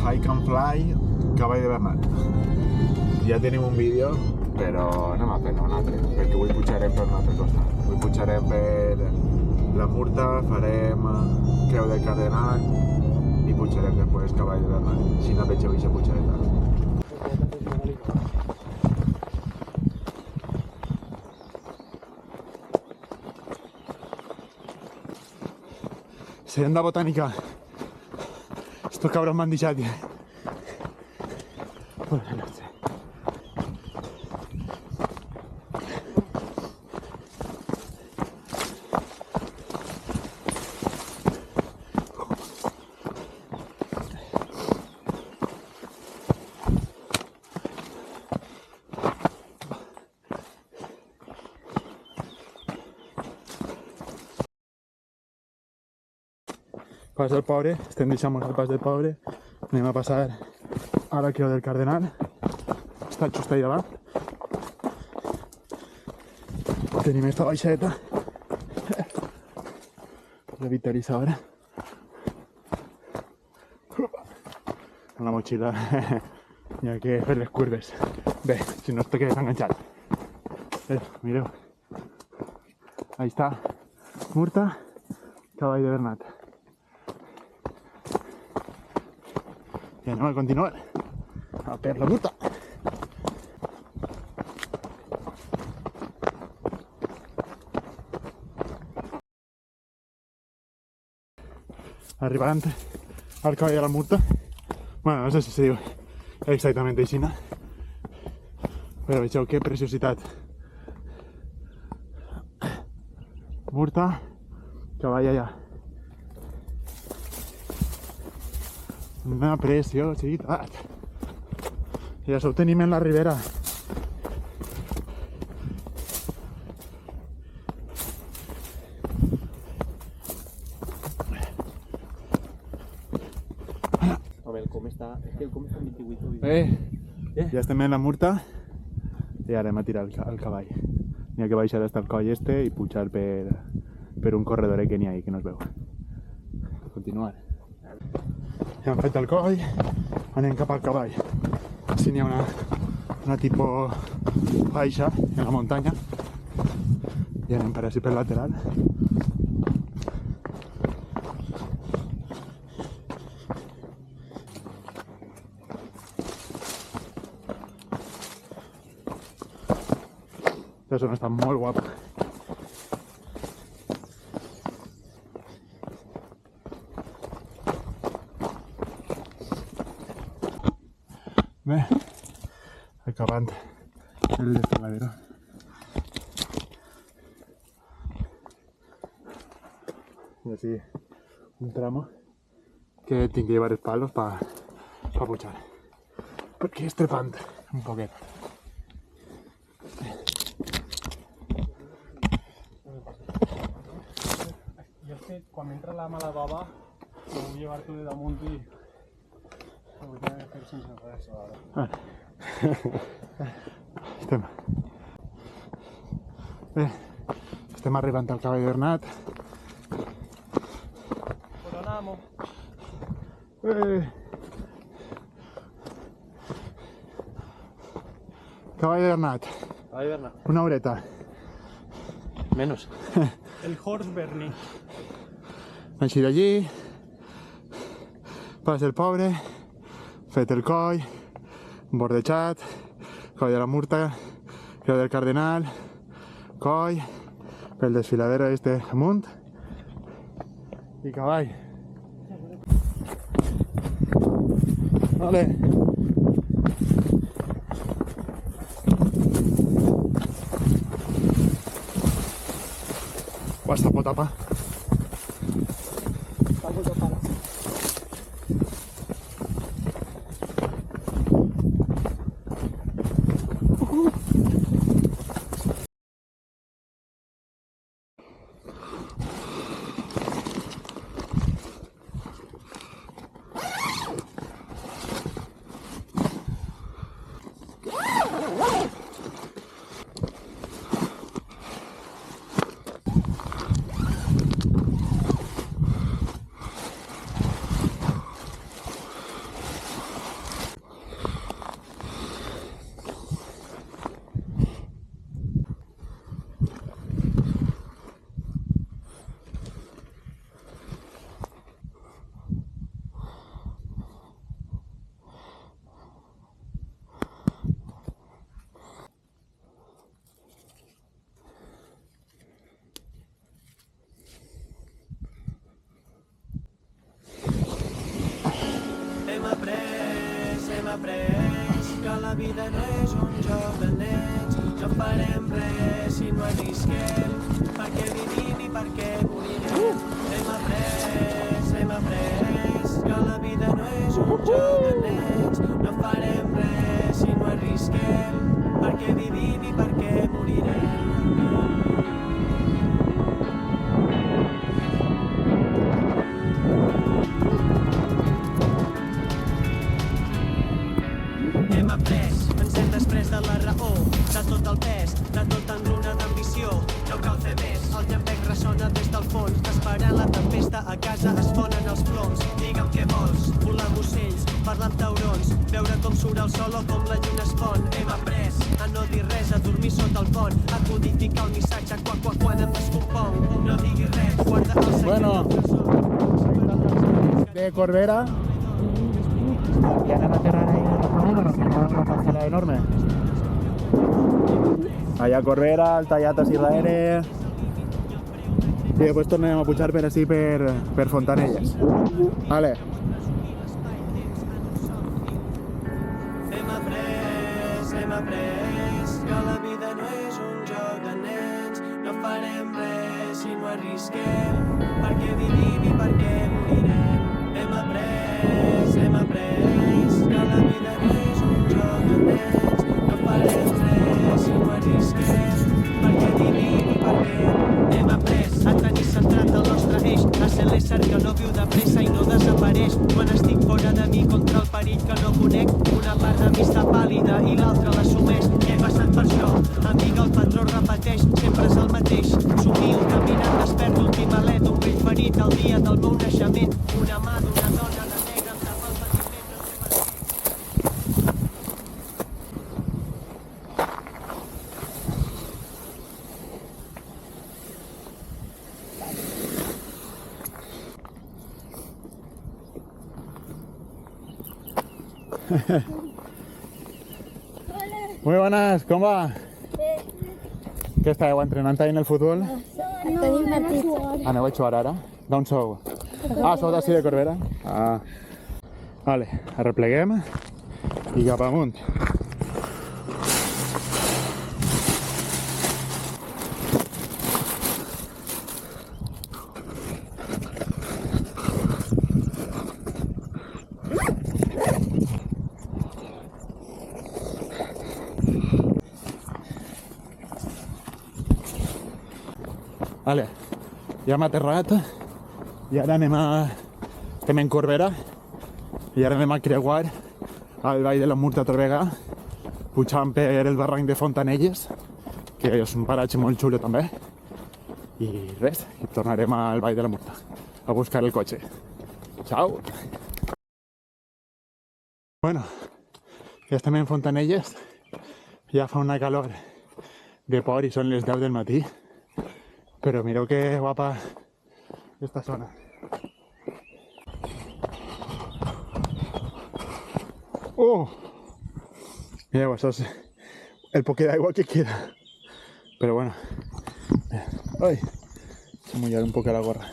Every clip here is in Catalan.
Hike and Fly Cavall de Bernat. Ja tenim un vídeo, però anem a fer-ne un altre, perquè avui pujarem per una altra cosa. Avui pujarem per la Murta, farem Creu del Cardenal i pujarem després Cavall de Bernat. Si no vegeu aquesta pujareta. Senda botànica. Estos cabros m'han deixat ja. Buenas noches. Pas del Pobre, estem deixant el Pas del Pobre, anem a passar a la Creu del Cardenal, està just allà davant. Tenim esta baixeta, revitalitzadora. Amb la motxilla, hi ha que fer les curves. Bé, si no te quedes enganxat. Mireu, ahí està, Murta, Cavall de Bernat. I anem a continuar a per la Murta. Arribant al Cavall de la Murta, bueno, no sé si se diu exactament així, però veieu que preciositat. Murta, Cavall allà. Una preciositat. I això ho tenim en la ribera. A veure, com està? És que com està 28? Ja estem en la Murta i ara anem a tirar el cavall. N'hi ha que baixar hasta el coll este i pujar per un corredor que n'hi ha ahí, que no es veu. Continuar. Ja hem fet el coll, anem cap al cavall. Així n'hi ha una tipus baixa en la muntanya i anem per així per lateral. La zona està molt guapa. Bé, acabant el desfiladero. Y así un tramo que tinc que llevar els palos para pujar. Perquè és trepant un poquet. Jo és que quan entra la mala baba no vull llevar-t'ho de damunt i ho vull fer sense res ara. Estem arribant al Cavall de Bernat. Coronamo. Cavall de Bernat. Cavall de Bernat. Una horeta. Menos. El Horse Bernie. Així d'allí. Pas del Pobre. Fet el coll. Bordejat. Coll de la Murta. Creu del Cardenal. Coll. El desfiladero este amunt. I cavall. Vale. Basta potapa. après que la vida no és un joc de nens. No farem res si no arrisquem, perquè vivim i perquè morirem. Hem après que la vida no és un joc de nens. No farem res si no arrisquem, perquè vivim i perquè morirem. Hem après, ens hem després de la raó, de tot el pes, de tot engruna d'ambició. No cal fer més, el llampec ressona des del fons, esperant la tempesta a casa es fonen els ploms. Digue'm què vols, volar amb ocells, parlar amb taurons, veure com surt el sol o com la lluna es fon. Hem après a no dir res, a dormir sota el pont, a codificar el missatge quan em descompon. No diguis res, guarda el secret Bueno. del tresor. De Corbera y anem a aterrar ahí en la zona porque no una parcela enorme. Allà Corbera, el tallat a Sirraere i després tornem a pujar per així per Fontanelles. Vale. Hem après que la vida no és un joc de nens. No farem res si no arrisquem, perquè vivim i perquè morirem. Hem après que la vida no és un joc de nens. No farem res si no arrisquem, perquè vivim i perquè hem après a tenir centrat el nostre eix, a ser l'ésser que no viu de pressa i no desapareix. Quan estic fora de mi contra el perill que no conec, una part de mi està pàl·lida i l'altra l'assumeix. Què he passat per això? Amic, el patró repeteix, sempre és el mateix. Somio caminant despert, l'últim alè d'un vell ferit el dia del meu naixement. Una mà d'una dona, la negra em tapa el patiment, no sé per què. Muy buenas, ¿cómo va? Què estàveu entrenant ahí en el futbol? Tenim partit. Aneu a jugar ara? D'on sou? Ah, sou d'ací de Corbera? Ah. Vale, arrepleguem i cap amunt. Vale, ja hem aterrat i ara estem en Corbera i ara anem a creuar al Vall de la Murta altra vegada, pujant per el barranc de Fontanelles, que és un paratge molt xulo també, i res, i tornarem al Vall de la Murta a buscar el cotxe. Ciao! Bueno, ja estem en Fontanelles, ja fa una calor de por i són les 10 del matí. Pero mireu que guapa esta zona. Mireu, això és el poquet d'aigua que queda. Pero bueno. Ai, se mullar un poco la gorra.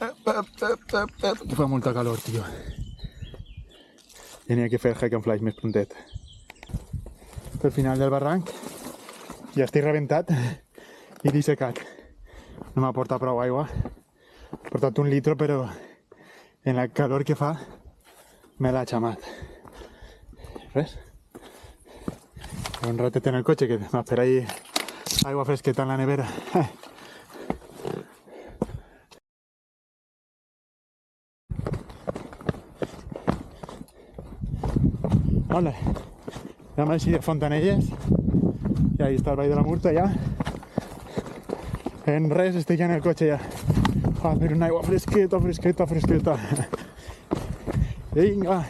Que fa molta calor, tio. Tenia que fer hack and flash més prontet. Pel final del barranc ja estic rebentat i dissecat. No m'ha portat prou aigua. He portat 1 litro, però en la calor que fa me l'ha xamat. Res. Un ratet en el cotxe que m'espera ahí aigua fresqueta en la nevera. Hola. Anem així de Fontanelles i ahí està el Vall de la Murta ja. En res, estic en el cotxe ja. A per una aigua fresqueta. Vinga.